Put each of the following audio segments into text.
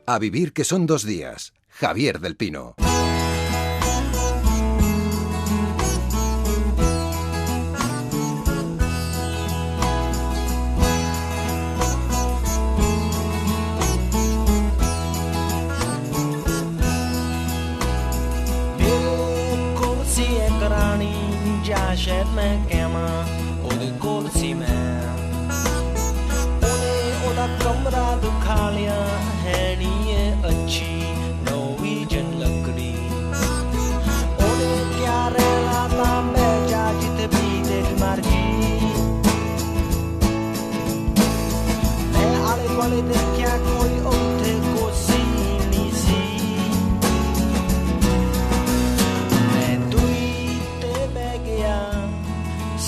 A vivir que son 2 días. Javier del Pino. शायद मैं कहमा ओदे कोल सी मैं ओने ओदा कमरा दुखा लिया है नी ये अच्छी नॉर्वेजियन लकड़ी ओने क्या रेला ता मैं जा जिते भी तेरी मर्जी मैं आले दुआले देखया कोई उठे कोसी नी सी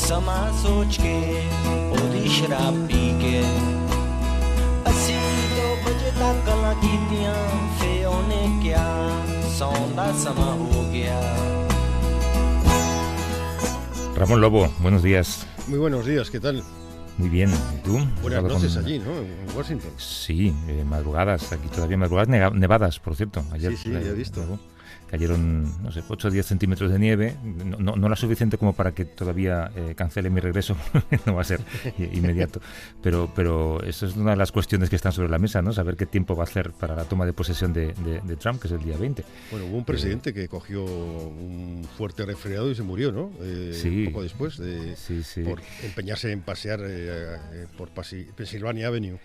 समा सोच के ओदी शराब पी के असी 2 बजे तक गल्लां कीतियां फे ओने क्या सौंदा समा हो गया। Ramón Lobo, buenos días. Muy buenos días, ¿qué tal? Muy bien, ¿y tú? Buenas noches allí, ¿no? En Washington. Sí, madrugadas, aquí todavía madrugadas nevadas, por cierto. Ayer, sí, ya he visto. Cayeron, no sé, 8 o 10 centímetros de nieve, no la suficiente como para que todavía cancele mi regreso, no va a ser inmediato, pero eso es una de las cuestiones que están sobre la mesa, ¿no? Saber qué tiempo va a hacer para la toma de posesión de Trump, que es el día 20. Bueno, hubo un presidente que cogió un fuerte resfriado y se murió, ¿no? Sí. Poco después, por empeñarse en pasear por Pennsylvania Avenue.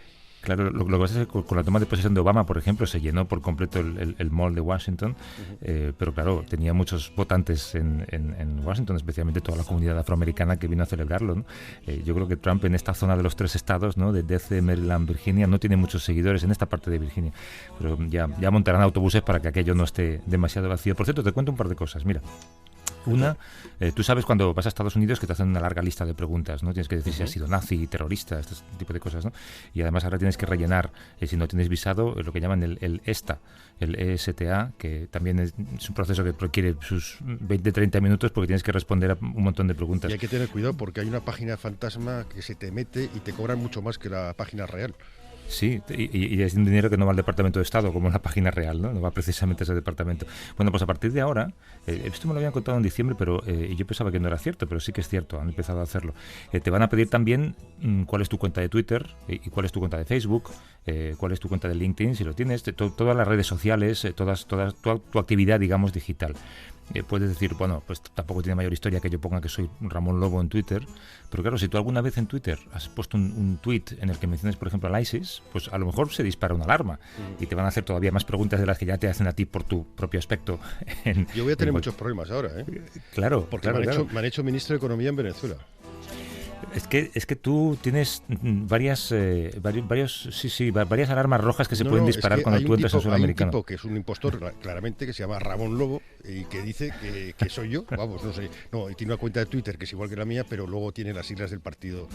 Claro, lo que pasa es que con la toma de posesión de Obama, por ejemplo, se llenó por completo el mall de Washington, pero claro, tenía muchos votantes en Washington, especialmente toda la comunidad afroamericana que vino a celebrarlo, ¿no? Yo creo que Trump en esta zona de los 3 estados, ¿no? De DC, Maryland, Virginia, no tiene muchos seguidores en esta parte de Virginia, pero ya montarán autobuses para que aquello no esté demasiado vacío. Por cierto, te cuento un par de cosas, mira. Una, tú sabes cuando vas a Estados Unidos que te hacen una larga lista de preguntas, ¿no? Tienes que decir si has sido nazi, terrorista, este tipo de cosas, ¿no? Y además ahora tienes que rellenar, si no tienes visado, lo que llaman el ESTA, que también es un proceso que requiere sus 20-30 minutos porque tienes que responder a un montón de preguntas. Y hay que tener cuidado porque hay una página fantasma que se te mete y te cobran mucho más que la página real. Sí, y es un dinero que no va al Departamento de Estado como en la página real, ¿no? No va precisamente a ese departamento. Bueno, pues a partir de ahora, esto me lo habían contado en diciembre, pero yo pensaba que no era cierto, pero sí que es cierto, han empezado a hacerlo. Te van a pedir también cuál es tu cuenta de Twitter y cuál es tu cuenta de Facebook, cuál es tu cuenta de LinkedIn, si lo tienes, todas las redes sociales, toda tu actividad, digamos, digital. Puedes decir, bueno, pues tampoco tiene mayor historia que yo ponga que soy Ramón Lobo en Twitter, pero claro, si tú alguna vez en Twitter has puesto un tweet en el que menciones, por ejemplo, al ISIS, pues a lo mejor se dispara una alarma y te van a hacer todavía más preguntas de las que ya te hacen a ti por tu propio aspecto. Yo voy a tener muchos problemas ahora, ¿eh? Claro, porque me han hecho ministro de Economía en Venezuela. Es que tú tienes varias alarmas rojas que se pueden disparar cuando tú entras en suelo americano. Hay un tipo que es un impostor, claramente, que se llama Ramón Lobo y que dice que soy yo, vamos, no sé. No, y tiene una cuenta de Twitter que es igual que la mía, pero luego tiene las siglas del partido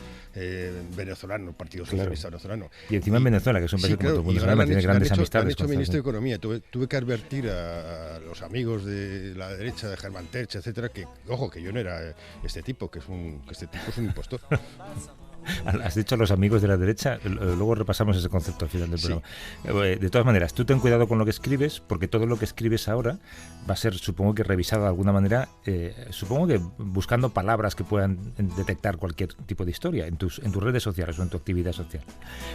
venezolano, el Partido Socialista Venezolano. Y encima en Venezuela, que es un país como todo el mundo sabe, tiene grandes amistades. Me han hecho ministro de Economía. Tuve que advertir a los amigos de la derecha, de Germán Terch, etcétera, que, ojo, que yo no era este tipo, que este tipo es un impostor. Has dicho a los amigos de la derecha, luego repasamos ese concepto al final del programa. De todas maneras, tú ten cuidado con lo que escribes, porque todo lo que escribes ahora va a ser, supongo que revisado de alguna manera, supongo que buscando palabras que puedan detectar cualquier tipo de historia en tus redes sociales o en tu actividad social.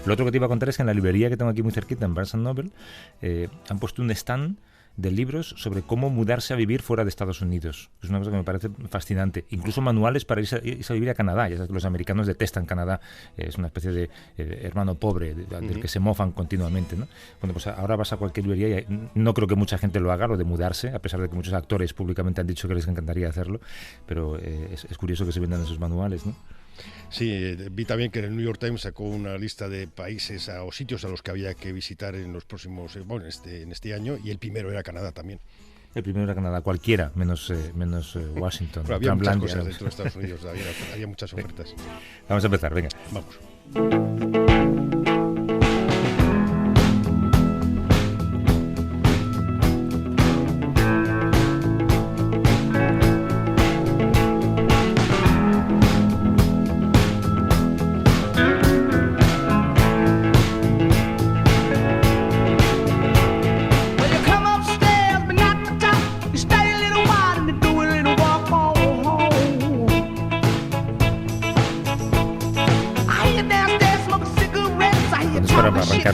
Lo otro que te iba a contar es que en la librería que tengo aquí muy cerquita, en Barnes & Noble, han puesto un stand de libros sobre cómo mudarse a vivir fuera de Estados Unidos. Es una cosa que me parece fascinante. Incluso manuales para irse a vivir a Canadá. Ya sabes que los americanos detestan Canadá. Es una especie de hermano pobre del que se mofan continuamente, ¿no? Bueno, pues ahora vas a cualquier librería y no creo que mucha gente lo haga, lo de mudarse, a pesar de que muchos actores públicamente han dicho que les encantaría hacerlo, pero es curioso que se vendan esos manuales, ¿no? Sí, vi también que en el New York Times sacó una lista de países o sitios a los que había que visitar en los próximos, en este año, y el primero era Canadá también. El primero era Canadá, cualquiera, menos Washington. Pero había muchas cosas dentro de Estados Unidos, había muchas ofertas. Vamos a empezar, venga. Vamos.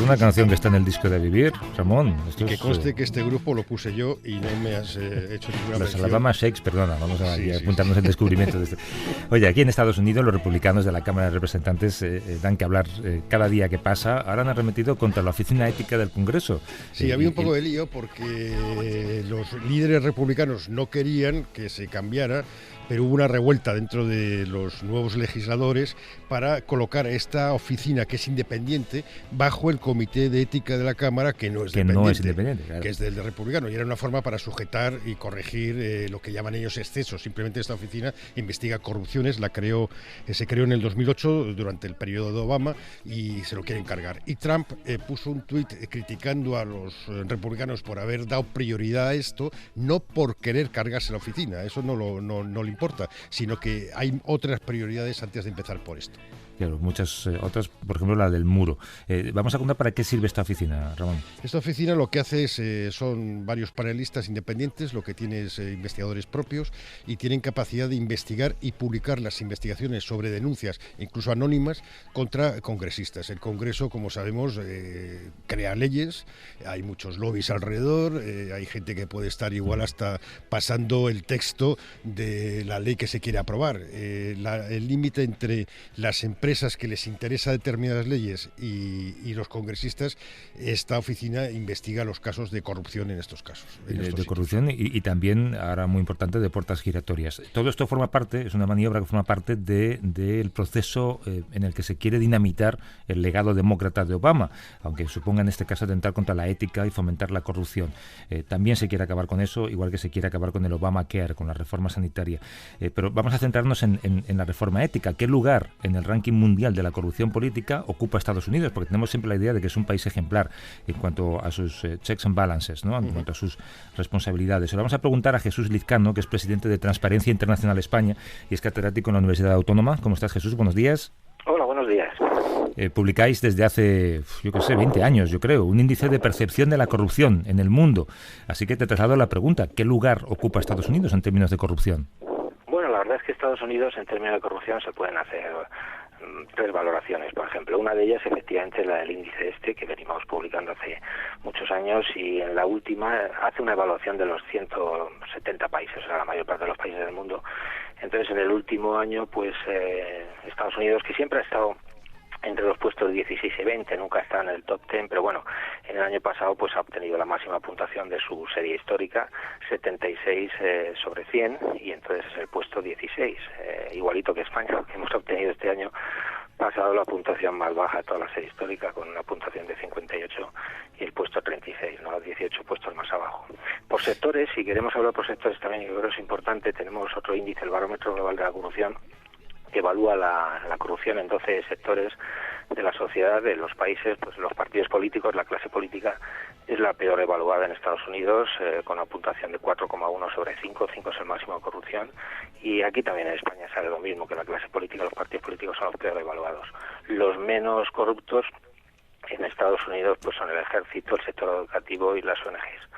una canción que está en el disco de Vivir, Ramón. Y que conste que este grupo lo puse yo y no me has hecho ninguna Los mención. Alabama Shakes, perdona, vamos a apuntarnos el descubrimiento de esto. Oye, aquí en Estados Unidos los republicanos de la Cámara de Representantes dan que hablar cada día que pasa. Ahora han arremetido contra la Oficina Ética del Congreso. Sí, había un poco de lío porque los líderes republicanos no querían que se cambiara, pero hubo una revuelta dentro de los nuevos legisladores para colocar esta oficina, que es independiente, bajo el Comité de Ética de la Cámara, que no es independiente, claro, que es del republicano. Y era una forma para sujetar y corregir lo que llaman ellos excesos. Simplemente esta oficina investiga corrupciones, se creó en el 2008 durante el periodo de Obama y se lo quieren cargar. Y Trump puso un tuit criticando a los republicanos por haber dado prioridad a esto, no por querer cargarse la oficina, eso no le importa, sino que hay otras prioridades antes de empezar por esto. Claro, muchas otras, por ejemplo la del muro. Vamos a contar para qué sirve esta oficina, Ramón. Esta oficina lo que hace es, son varios panelistas independientes, lo que tiene es investigadores propios y tienen capacidad de investigar y publicar las investigaciones sobre denuncias, incluso anónimas, contra congresistas. El Congreso, como sabemos, crea leyes, hay muchos lobbies alrededor, hay gente que puede estar igual hasta pasando el texto de la ley que se quiere aprobar. El límite entre las empresas que les interesa determinadas leyes y los congresistas, esta oficina investiga los casos de corrupción en estos casos. De corrupción y también, ahora muy importante, de puertas giratorias. Todo esto forma parte, es una maniobra que forma parte del proceso en el que se quiere dinamitar el legado demócrata de Obama, aunque suponga en este caso atentar contra la ética y fomentar la corrupción. También se quiere acabar con eso, igual que se quiere acabar con el Obamacare, con la reforma sanitaria. Pero vamos a centrarnos en la reforma ética. ¿Qué lugar en el ranking mundial de la corrupción política ocupa Estados Unidos? Porque tenemos siempre la idea de que es un país ejemplar en cuanto a sus checks and balances, ¿no? En cuanto a sus responsabilidades. Ahora vamos a preguntar a Jesús Lizcano, que es presidente de Transparencia Internacional España y es catedrático en la Universidad Autónoma. ¿Cómo estás, Jesús? Buenos días. Hola, buenos días. Publicáis desde hace, 20 años, yo creo, un índice de percepción de la corrupción en el mundo. Así que te traslado la pregunta, ¿qué lugar ocupa Estados Unidos en términos de corrupción? Bueno, la verdad es que Estados Unidos, en términos de corrupción, se pueden hacer tres valoraciones, por ejemplo. Una de ellas, efectivamente, es la del índice que venimos publicando hace muchos años, y en la última hace una evaluación de los 170 países, o sea, la mayor parte de los países del mundo. Entonces, en el último año, pues Estados Unidos, que siempre ha estado entre los puestos 16 y 20, nunca está en el top 10, pero bueno, en el año pasado pues ha obtenido la máxima puntuación de su serie histórica, 76 sobre 100, y entonces es el puesto 16, igualito que España, que hemos obtenido este año pasado la puntuación más baja de toda la serie histórica, con una puntuación de 58 y el puesto 36, ¿no? 18 puestos más abajo. Por sectores, si queremos hablar por sectores también, yo creo que es importante, tenemos otro índice, el Barómetro Global de la Corrupción, que evalúa la corrupción en 12 sectores de la sociedad, de los países. Pues los partidos políticos, la clase política es la peor evaluada en Estados Unidos, con una puntuación de 4,1 sobre 5, 5 es el máximo de corrupción, y aquí también en España sale lo mismo, que la clase política, los partidos políticos son los peor evaluados. Los menos corruptos en Estados Unidos pues son el ejército, el sector educativo y las ONGs.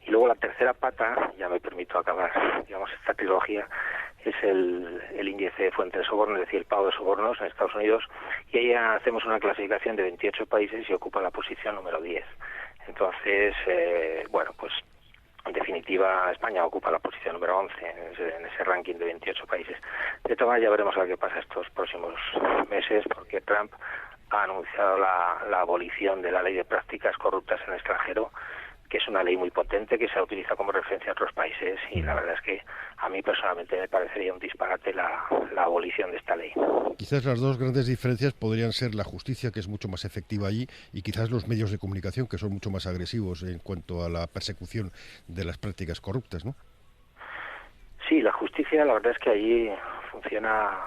Y luego la tercera pata, ya me permito acabar, digamos, esta trilogía, es el índice de fuente de soborno, es decir, el pago de sobornos en Estados Unidos, y ahí hacemos una clasificación de 28 países y ocupa la posición número 10. Entonces, bueno, pues en definitiva España ocupa la posición número 11 en ese ranking de 28 países. De todas maneras, ya veremos a ver qué pasa estos próximos meses, porque Trump ha anunciado la abolición de la ley de prácticas corruptas en el extranjero, que es una ley muy potente que se utiliza como referencia a otros países, y la verdad es que a mí personalmente me parecería un disparate la abolición de esta ley. Quizás las dos grandes diferencias podrían ser la justicia, que es mucho más efectiva allí, y quizás los medios de comunicación, que son mucho más agresivos en cuanto a la persecución de las prácticas corruptas, ¿no? Sí, la justicia, la verdad es que allí funciona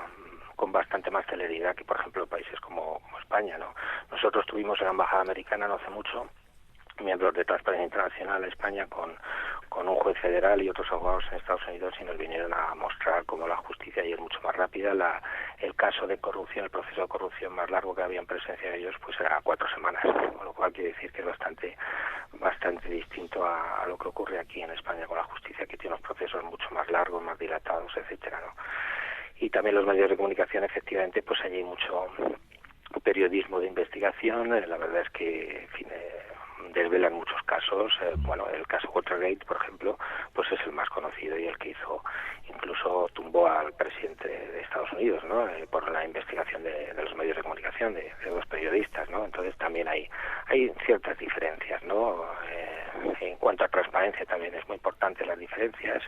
con bastante más celeridad que, por ejemplo, países como España, ¿no? Nosotros tuvimos en la Embajada Americana no hace mucho miembros de Transparencia Internacional a España con un juez federal y otros abogados en Estados Unidos, y nos vinieron a mostrar cómo la justicia allí es mucho más rápida. El caso de corrupción, el proceso de corrupción más largo que había en presencia de ellos, pues era 4 semanas, con lo cual quiere decir que es bastante distinto a lo que ocurre aquí en España con la justicia, que tiene unos procesos mucho más largos, más dilatados, etcétera, ¿no? Y también los medios de comunicación, efectivamente, pues allí hay periodismo de investigación. La verdad es que, en fin, desvelan muchos casos. Bueno, el caso Watergate, por ejemplo, pues es el más conocido y el que incluso tumbó al presidente de Estados Unidos, ¿no? Por la investigación de los medios de comunicación de dos periodistas, ¿no? Entonces también hay ciertas diferencias, ¿no? En cuanto a transparencia también es muy importante las diferencias,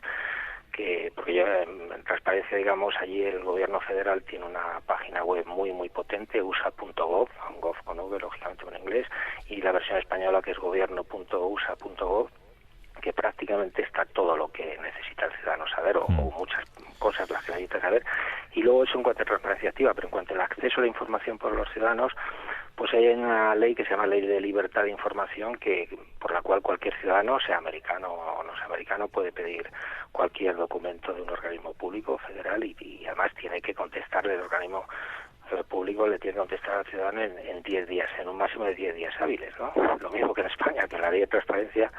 porque yo en transparencia, digamos, allí el gobierno federal tiene una página web muy potente, usa.gov, gov con V, lógicamente en inglés, y la versión española, que es gobierno.usa.gov, que prácticamente está todo lo que necesita el ciudadano saber, o muchas cosas las que necesita saber. Y luego eso en cuanto a transparencia activa, pero en cuanto al acceso a la información por los ciudadanos, pues hay una ley que se llama Ley de Libertad de Información, por la cual cualquier ciudadano, sea americano o no sea americano, puede pedir cualquier documento de un organismo público federal y además tiene que contestarle el organismo público, le tiene que contestar al ciudadano en 10 días, en un máximo de 10 días hábiles, ¿no? Lo mismo que en España, que la Ley de Transparencia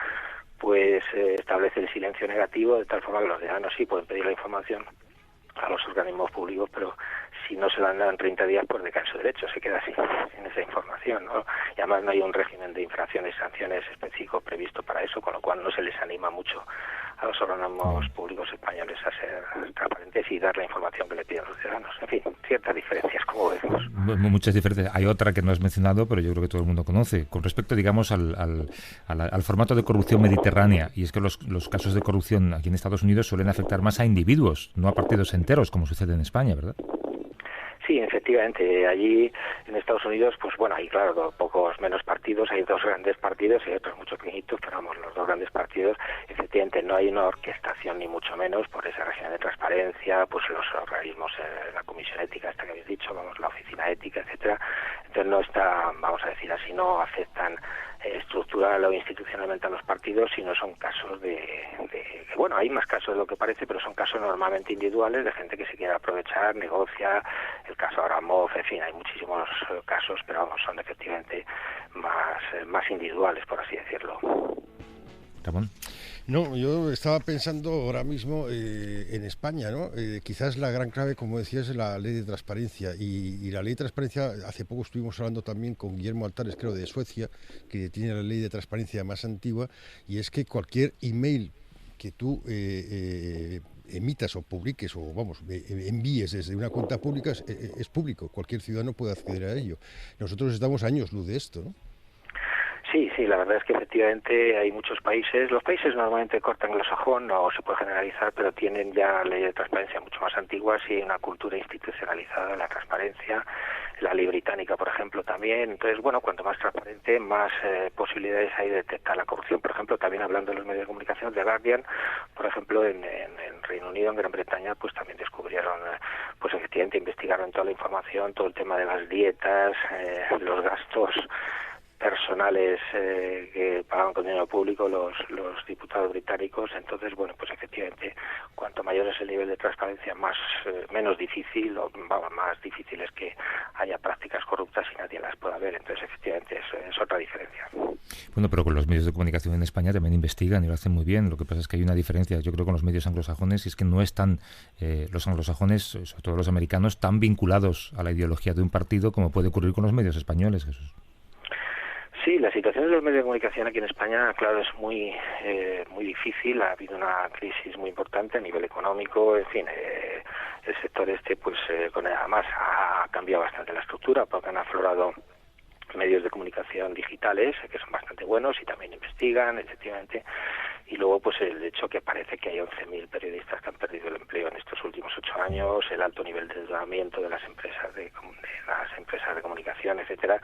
pues establece el silencio negativo, de tal forma que los ciudadanos sí pueden pedir la información a los organismos públicos, pero si no se la dan en 30 días, pues decae su derecho, se queda sin esa información, ¿no? Y además no hay un régimen de infracciones y sanciones específico previsto para eso, con lo cual no se les anima mucho a los organismos públicos españoles a ser transparentes y dar la información que le piden los ciudadanos. En fin, ciertas diferencias, como vemos. Muchas diferencias. Hay otra que no has mencionado, pero yo creo que todo el mundo conoce, con respecto, digamos, al formato de corrupción mediterránea, y es que los casos de corrupción aquí en Estados Unidos suelen afectar más a individuos, no a partidos enteros, como sucede en España, ¿verdad? Sí, efectivamente. Allí en Estados Unidos, pues bueno, hay claro pocos menos partidos, hay dos grandes partidos y otros muchos pequeñitos, pero vamos, los dos grandes partidos, efectivamente no hay una orquestación ni mucho menos por ese régimen de transparencia, pues los organismos, la comisión ética esta que habéis dicho, vamos, la oficina ética, etcétera. Entonces no está, vamos a decir así, no afectan estructural o institucionalmente a los partidos, sino son casos bueno, hay más casos de lo que parece, pero son casos normalmente individuales de gente que se quiere aprovechar, negocia, el caso Abramov, en fin, hay muchísimos casos, pero vamos, son efectivamente más individuales, por así decirlo. Ramón. No, yo estaba pensando ahora mismo en España, ¿no? Quizás la gran clave, como decías, es la ley de transparencia. Y la ley de transparencia, hace poco estuvimos hablando también con Guillermo Altares, creo, de Suecia, que tiene la ley de transparencia más antigua, y es que cualquier email que tú emitas o publiques o envíes desde una cuenta pública es público, cualquier ciudadano puede acceder a ello. Nosotros estamos años luz de esto, ¿no? Sí, la verdad es que efectivamente hay muchos países. Los países normalmente cortan anglosajón, no se puede generalizar, pero tienen ya leyes de transparencia mucho más antiguas y una cultura institucionalizada de la transparencia. La ley británica, por ejemplo, también. Entonces, bueno, cuanto más transparente, más posibilidades hay de detectar la corrupción. Por ejemplo, también hablando de los medios de comunicación, The Guardian, por ejemplo, en Reino Unido, en Gran Bretaña, pues también descubrieron, pues efectivamente investigaron toda la información, todo el tema de las dietas, los gastos personales que pagaban con dinero público los diputados británicos. Entonces, bueno, pues efectivamente, cuanto mayor es el nivel de transparencia, menos difícil, más difícil es que haya prácticas corruptas y nadie las pueda ver. Entonces, efectivamente, es otra diferencia. Bueno, pero con los medios de comunicación en España también investigan y lo hacen muy bien. Lo que pasa es que hay una diferencia, yo creo, con los medios anglosajones, y es que no están los anglosajones, sobre todo los americanos, tan vinculados a la ideología de un partido como puede ocurrir con los medios españoles, Jesús. Sí, la situación de los medios de comunicación aquí en España, claro, es muy difícil. Ha habido una crisis muy importante a nivel económico. En fin, el sector pues además ha cambiado bastante la estructura, porque han aflorado medios de comunicación digitales que son bastante buenos y también investigan, efectivamente. Y luego, pues el hecho que parece que hay 11.000 periodistas que han perdido el empleo en estos últimos 8 años, el alto nivel de endeudamiento de las empresas de comunicación, etcétera.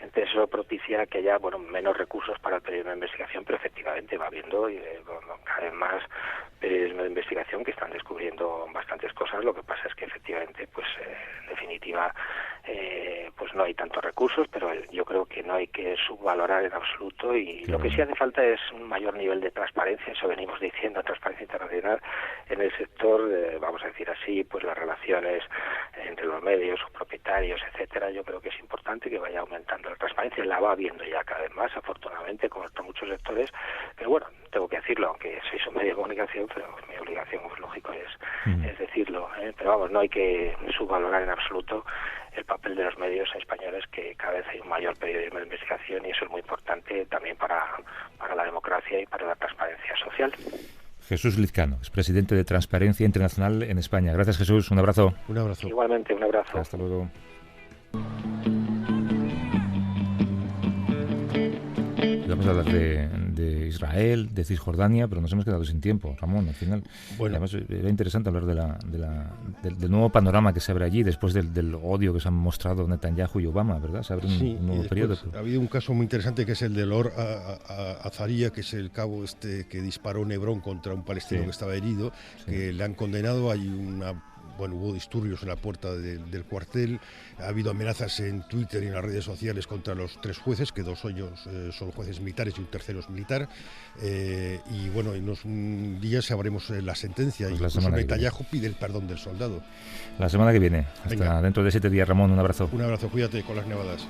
Entonces eso propicia que haya, menos recursos para el periodismo de investigación, pero efectivamente va habiendo cada vez más periodismo de investigación que están descubriendo bastantes cosas. Lo que pasa es que efectivamente, pues en definitiva, pues no hay tantos recursos, pero yo creo que no hay que subvalorar en absoluto, y lo que sí hace falta es un mayor nivel de transparencia. Eso venimos diciendo, transparencia internacional en el sector, vamos a decir así, pues las relaciones entre los medios, sus propietarios, etcétera. Yo creo que es importante que vaya aumentando la transparencia, la va habiendo ya cada vez más, afortunadamente, como en muchos sectores, pero bueno, tengo que decirlo, aunque sois un medio de comunicación, pero mi obligación, pues lógico, es decirlo, pero vamos, no hay que subvalorar en absoluto el papel de los medios españoles, que cada vez hay un mayor periodismo de investigación, y eso es muy importante también para la democracia y para la transparencia social. Jesús Lizcano, es presidente de Transparencia Internacional en España. Gracias, Jesús. Un abrazo. Un abrazo. Igualmente, un abrazo. Hasta luego. Vamos a hablar de Israel, de Cisjordania, pero nos hemos quedado sin tiempo, Ramón, al final. Bueno. Además, era interesante hablar del nuevo panorama que se abre allí después del odio que se han mostrado Netanyahu y Obama, ¿verdad? Se abre un nuevo periodo. Ha habido un caso muy interesante, que es el de Lor Azaria, que es el cabo que disparó en Hebrón contra un palestino que estaba herido, que le han condenado. Hay hubo disturbios en la puerta del cuartel, ha habido amenazas en Twitter y en las redes sociales contra los 3 jueces, que 2 ellos son jueces militares y un tercero es militar, y bueno, en unos días sabremos la sentencia, pues y incluso Netanyahu pide el perdón del soldado. La semana que viene, hasta dentro de 7 días, Ramón, un abrazo. Un abrazo, cuídate con las nevadas.